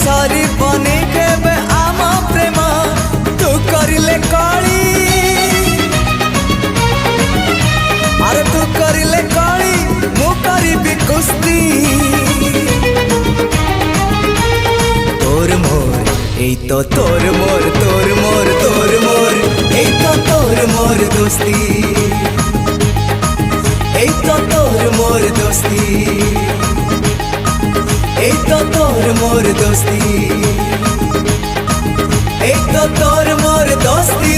सरी बनी केबे आम प्रेम तू करिले कली अरे तू करिले कली मु करिबी कुस्ती तोर मोर एई तो तोर मोर तोर मोर तोर मोर एई तो तोर मोर दोस्ती एई तो तोर मोर दोस्ती एई तो तोर मोर दोस्ती एई तो तोर मोर दोस्ती।